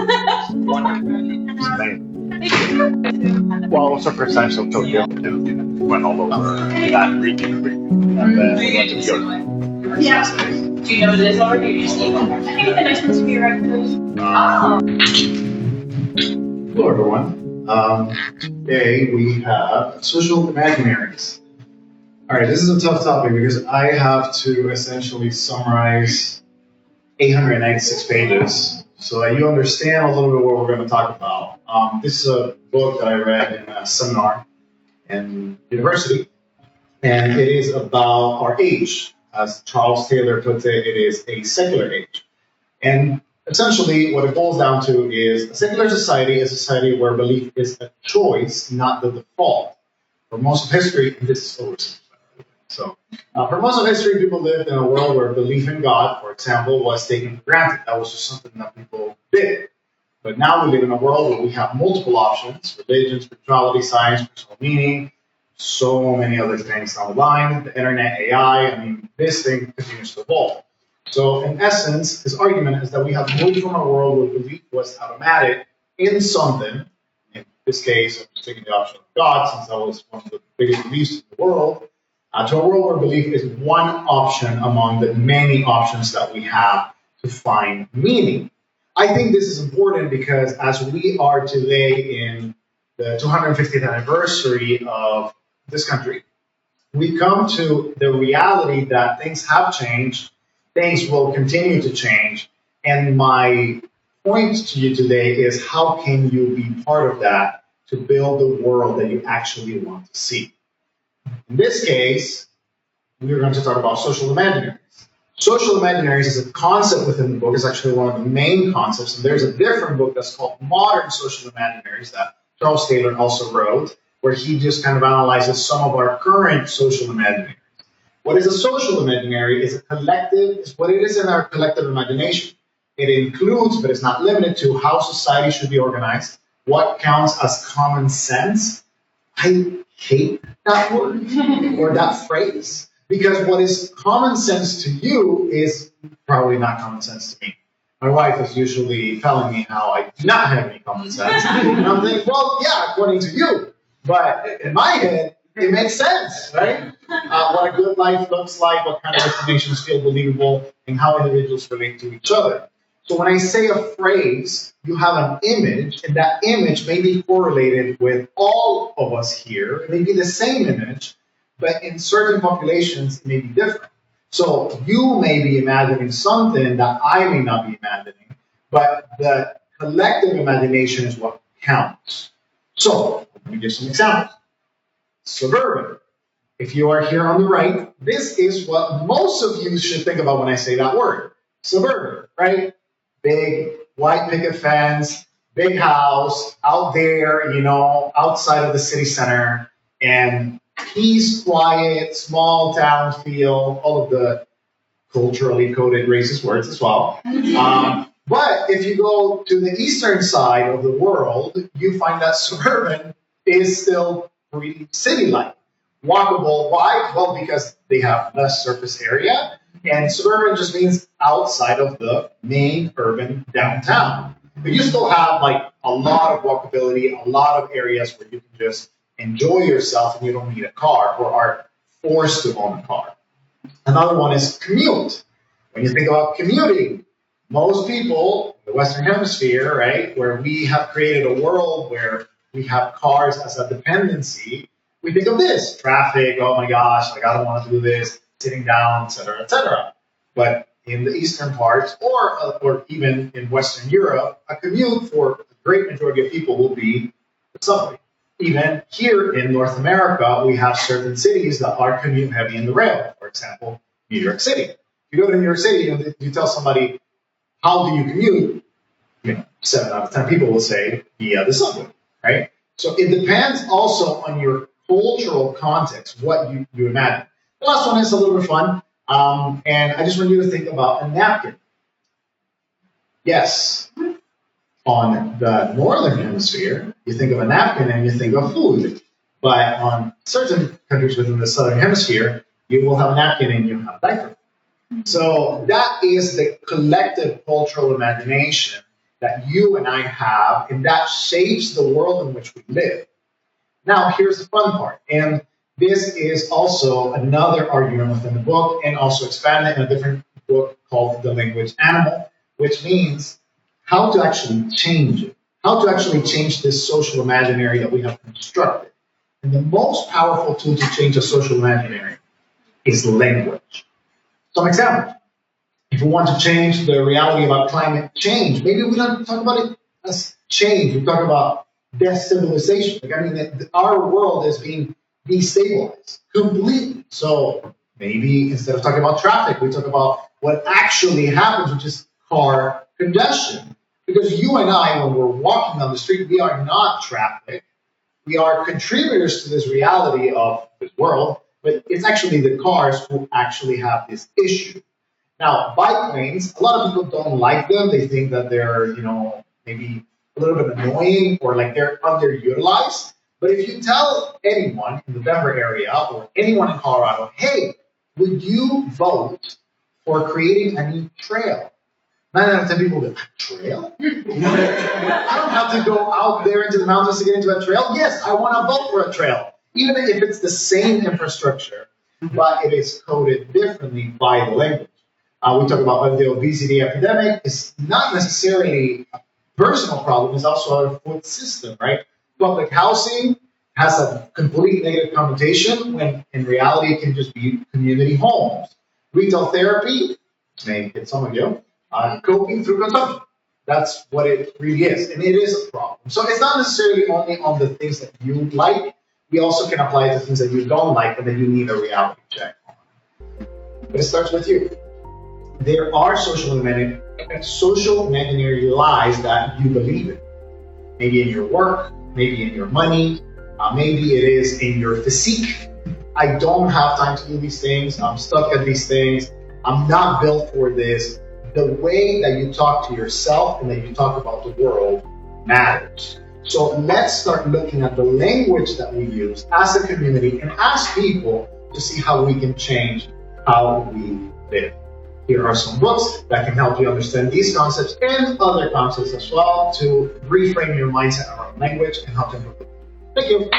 Well, it was the first time so Tokyo too. Went all over that region, and then we went to Kyoto. Yeah. Do you know this already? You just I think the next one's to be right. Oh. Hello, everyone. Today we have social imaginaries. All right, this is a tough topic because I have to essentially summarize 896 pages so that you understand a little bit what we're going to talk about. This is a book that I read in a seminar in university, and it is about our age. As Charles Taylor puts it, it is a secular age. And essentially, what it boils down to is a secular society is a society where belief is a choice, not the default. For most of history, and this is oversimplified. For most of history, people lived in a world where belief in God, for example, was taken for granted. That was just something that people did. But now we live in a world where we have multiple options: religion, spirituality, science, personal meaning, so many other things down the line, the internet, AI. I mean, this thing continues to evolve. So, in essence, his argument is that we have moved from a world where belief was automatic in something. In this case, I'm just taking the option of God, since that was one of the biggest beliefs in the world, to a world where belief is one option among the many options that we have to find meaning. I think this is important because as we are today in the 250th anniversary of this country, we come to the reality that things have changed, things will continue to change, and my point to you today is how can you be part of that to build the world that you actually want to see? In this case, we're going to talk about social imaginaries. Social imaginaries is a concept within the book. It's actually one of the main concepts. And there's a different book that's called Modern Social Imaginaries that Charles Taylor also wrote, where he just kind of analyzes some of our current social imaginaries. What is a social imaginary is a collective, is what it is in our collective imagination. It includes, but it's not limited to, how society should be organized, what counts as common sense. I hate that word or that phrase, because what is common sense to you is probably not common sense to me. My wife is usually telling me how I do not have any common sense. And I'm thinking, well, yeah, according to you. But in my head, it makes sense, right? What a good life looks like, what kind of explanations feel believable, and how individuals relate to each other. So when I say a phrase, you have an image, and that image may be correlated with all of us here. It may be the same image, but in certain populations, it may be different. So you may be imagining something that I may not be imagining, but the collective imagination is what counts. So let me give some examples. Suburban. If you are here on the right, this is what most of you should think about when I say that word. Suburban, right? Big white picket fence, big house, out there, outside of the city center, and peace, quiet, small town feel, all of the culturally coded racist words as well. But if you go to the eastern side of the world, you find that suburban is still pretty city-like. Walkable. Why? Well, because they have less surface area, and suburban just means outside of the main urban downtown. But you still have like a lot of walkability, a lot of areas where you can just enjoy yourself and you don't need a car or are forced to own a car. Another one is commute. When you think about commuting, most people in the Western Hemisphere, right, where we have created a world where we have cars as a dependency, we think of this: traffic, oh my gosh, like I don't want to do this, sitting down, etc., etc. But in the eastern parts, or even in Western Europe, a commute for the great majority of people will be the subway. Even here in North America, we have certain cities that are commute heavy in the rail. For example, New York City. If you go to New York City and you tell somebody, how do you commute? 7 out of 10 people will say via the subway, right? So it depends also on your cultural context, what you imagine. The last one is a little bit fun, and I just want you to think about a napkin. Yes, on the northern hemisphere, you think of a napkin and you think of food. But on certain countries within the southern hemisphere, you will have a napkin and you have a diaper. So that is the collective cultural imagination. that you and I have, and that shapes the world in which we live. Now, here's the fun part, and this is also another argument within the book, and also expanded in a different book called The Language Animal, which means how to actually change it, how to actually change this social imaginary that we have constructed. And the most powerful tool to change a social imaginary is language. Some examples. If we want to change the reality about climate change, maybe we don't talk about it as change. We talk about destabilization. Like, I mean, our world is being destabilized completely. So maybe instead of talking about traffic, we talk about what actually happens, which is car congestion. Because you and I, when we're walking down the street, we are not traffic. We are contributors to this reality of this world, but it's actually the cars who actually have this issue. Now, bike lanes, a lot of people don't like them. They think that they're, maybe a little bit annoying or like they're underutilized. But if you tell anyone in the Denver area or anyone in Colorado, hey, would you vote for creating a new trail? 9 out of 10 people go, a trail? I don't have to go out there into the mountains to get into a trail. Yes, I want to vote for a trail, even if it's the same infrastructure, but it is coded differently by the language. We talk about the obesity epidemic. It's not necessarily a personal problem. It's also a food system, right? Public housing has a complete negative connotation when in reality it can just be community homes. Retail therapy, may hit some of you, coping through consumption. That's what it really is, and it is a problem. So it's not necessarily only on the things that you like. We also can apply it to things that you don't like and that you need a reality check on. But it starts with you. There are social imaginary lies that you believe in. Maybe in your work, maybe in your money, maybe it is in your physique. I don't have time to do these things. I'm stuck at these things. I'm not built for this. The way that you talk to yourself and that you talk about the world matters. So let's start looking at the language that we use as a community and as people to see how we can change how we live. Here are some books that can help you understand these concepts and other concepts as well to reframe your mindset around language and how to improve it. Thank you.